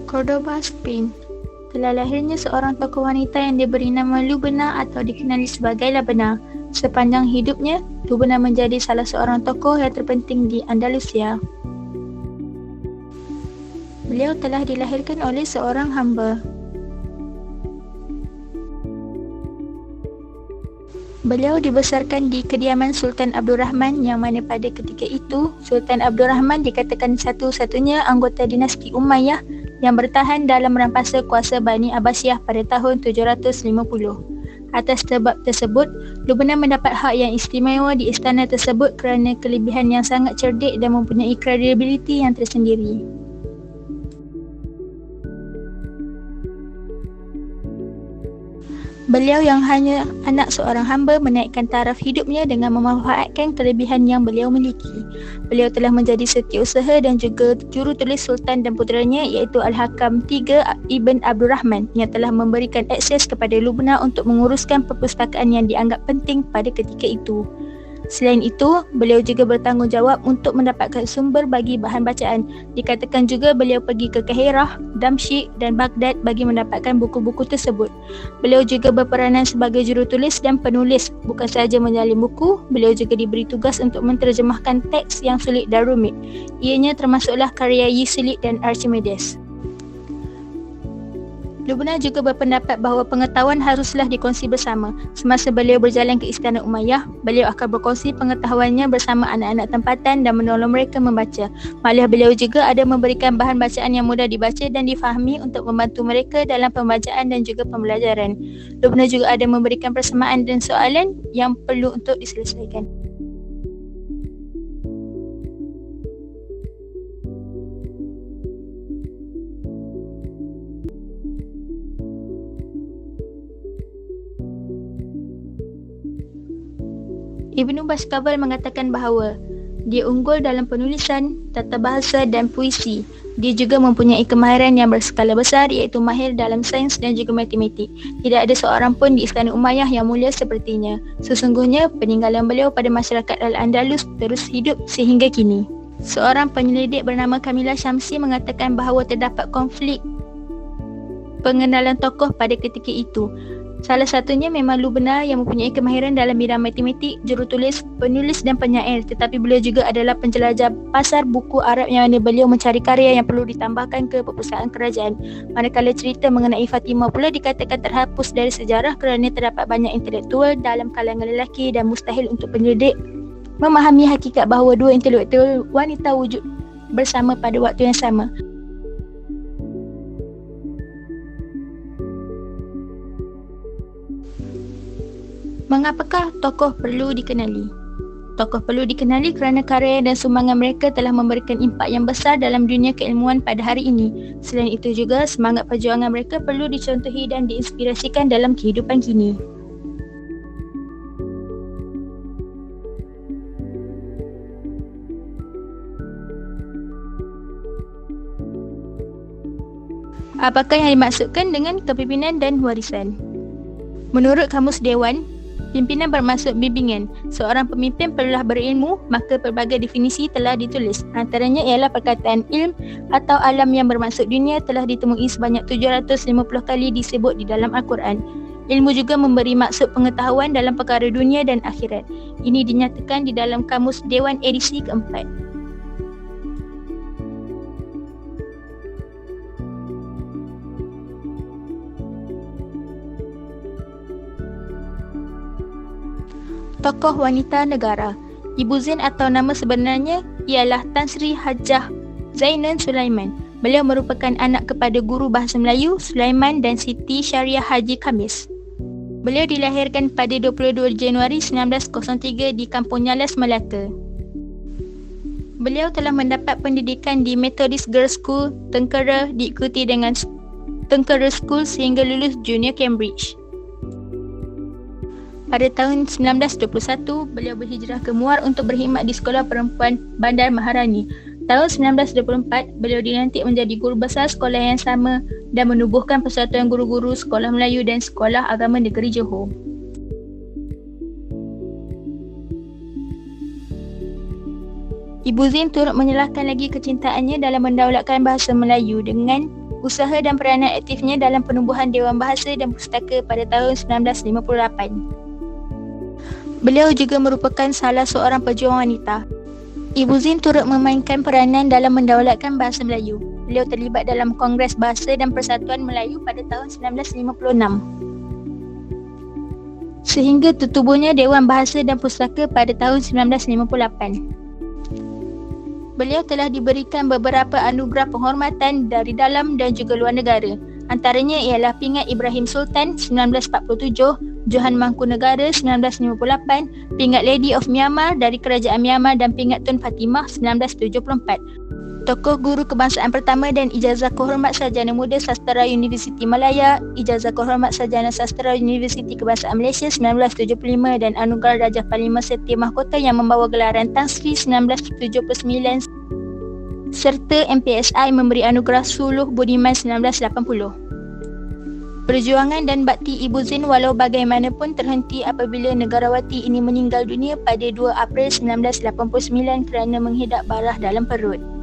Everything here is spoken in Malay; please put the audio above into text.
Cordoba, Spain. Telah lahirnya seorang tokoh wanita yang diberi nama Lubna atau dikenali sebagai Labna. Sepanjang hidupnya, Lubna menjadi salah seorang tokoh yang terpenting di Andalusia. Beliau telah dilahirkan oleh seorang hamba. Beliau dibesarkan di kediaman Sultan Abdul Rahman yang mana pada ketika itu, Sultan Abdul Rahman dikatakan satu-satunya anggota dinasti Umayyah yang bertahan dalam merampasa kuasa Bani Abbasiyah pada tahun 750. Atas sebab tersebut, Lubna mendapat hak yang istimewa di istana tersebut kerana kelebihan yang sangat cerdik dan mempunyai kredibiliti yang tersendiri. Beliau yang hanya anak seorang hamba menaikkan taraf hidupnya dengan memanfaatkan kelebihan yang beliau miliki. Beliau telah menjadi setiausaha dan juga jurutulis Sultan dan puteranya iaitu Al-Hakam III Ibn Abdul Rahman yang telah memberikan akses kepada Lubna untuk menguruskan perpustakaan yang dianggap penting pada ketika itu. Selain itu, beliau juga bertanggungjawab untuk mendapatkan sumber bagi bahan bacaan. Dikatakan juga beliau pergi ke Kahirah, Damsyik dan Baghdad bagi mendapatkan buku-buku tersebut. Beliau juga berperanan sebagai jurutulis dan penulis. Bukan sahaja menyalin buku, beliau juga diberi tugas untuk menterjemahkan teks yang sulit dan rumit. Ianya termasuklah karya Euclid dan Archimedes. Lubna juga berpendapat bahawa pengetahuan haruslah dikongsi bersama. Semasa beliau berjalan ke Istana Umayyah, beliau akan berkongsi pengetahuannya bersama anak-anak tempatan dan menolong mereka membaca. Malah beliau juga ada memberikan bahan bacaan yang mudah dibaca dan difahami untuk membantu mereka dalam pembacaan dan juga pembelajaran. Lubna juga ada memberikan persamaan dan soalan yang perlu untuk diselesaikan. Ibnu Bashkabal mengatakan bahawa dia unggul dalam penulisan, tata bahasa dan puisi. Dia juga mempunyai kemahiran yang berskala besar iaitu mahir dalam sains dan juga matematik. Tidak ada seorang pun di Istana Umayyah yang mulia sepertinya. Sesungguhnya peninggalan beliau pada masyarakat Al-Andalus terus hidup sehingga kini. Seorang penyelidik bernama Kamila Syamsi mengatakan bahawa terdapat konflik pengenalan tokoh pada ketika itu. Salah satunya memang Lubna yang mempunyai kemahiran dalam bidang matematik, jurutulis, penulis dan penyair, tetapi beliau juga adalah penjelajah pasar buku Arab yang mana beliau mencari karya yang perlu ditambahkan ke perpustakaan kerajaan. Manakala cerita mengenai Fatimah pula dikatakan terhapus dari sejarah kerana terdapat banyak intelektual dalam kalangan lelaki dan mustahil untuk penyelidik memahami hakikat bahawa dua intelektual wanita wujud bersama pada waktu yang sama. Mengapakah tokoh perlu dikenali? Tokoh perlu dikenali kerana karya dan sumbangan mereka telah memberikan impak yang besar dalam dunia keilmuan pada hari ini. Selain itu juga, semangat perjuangan mereka perlu dicontohi dan diinspirasikan dalam kehidupan kini. Apakah yang dimaksudkan dengan kepimpinan dan warisan? Menurut Kamus Dewan, pimpinan bermaksud bimbingan. Seorang pemimpin perlulah berilmu, maka pelbagai definisi telah ditulis. Antaranya ialah perkataan ilm atau alam yang bermaksud dunia telah ditemui sebanyak 750 kali disebut di dalam Al-Quran. Ilmu juga memberi maksud pengetahuan dalam perkara dunia dan akhirat. Ini dinyatakan di dalam Kamus Dewan edisi keempat. Tokoh wanita negara. Ibu Zain atau nama sebenarnya ialah Tan Sri Hajah Zainun Sulaiman. Beliau merupakan anak kepada guru bahasa Melayu Sulaiman dan Siti Syariah Haji Khamis. Beliau dilahirkan pada 22 Januari 1903 di Kampung Nyalas, Melaka. Beliau telah mendapat pendidikan di Methodist Girls School, Tengkera, diikuti dengan Tengkera School sehingga lulus Junior Cambridge. Pada tahun 1921, beliau berhijrah ke Muar untuk berkhidmat di Sekolah Perempuan Bandar Maharani. Tahun 1924, beliau dilantik menjadi guru besar sekolah yang sama dan menubuhkan Persatuan Guru-Guru Sekolah Melayu dan Sekolah Agama Negeri Johor. Ibu Zain turut menyalahkan lagi kecintaannya dalam mendaulatkan bahasa Melayu dengan Usaha dan peranan aktifnya dalam penubuhan Dewan Bahasa dan Pustaka pada tahun 1958. Beliau juga merupakan salah seorang pejuang wanita. Ibu Zin turut memainkan peranan dalam mendaulatkan bahasa Melayu. Beliau terlibat dalam Kongres Bahasa dan Persatuan Melayu pada tahun 1956. Sehingga tertubuhnya Dewan Bahasa dan Pustaka pada tahun 1958. Beliau telah diberikan beberapa anugerah penghormatan dari dalam dan juga luar negara. Antaranya ialah Pingat Ibrahim Sultan 1947, Johan Mangkunegara 1958, Pingat Lady of Myanmar dari Kerajaan Myanmar dan Pingat Tun Fatimah 1974. Tokoh guru kebangsaan pertama dan ijazah kehormat sarjana muda sastera Universiti Malaya, ijazah kehormat sarjana sastera Universiti Kebangsaan Malaysia 1975 dan anugerah Darjah Parlimen Serta Mahkota yang membawa gelaran Tan Sri 1979 serta MPSI memberi anugerah Suluh Budiman 1980. Perjuangan dan bakti Ibu Zin walau bagaimanapun terhenti apabila negarawati ini meninggal dunia pada 2 April 1989 kerana menghidap barah dalam perut.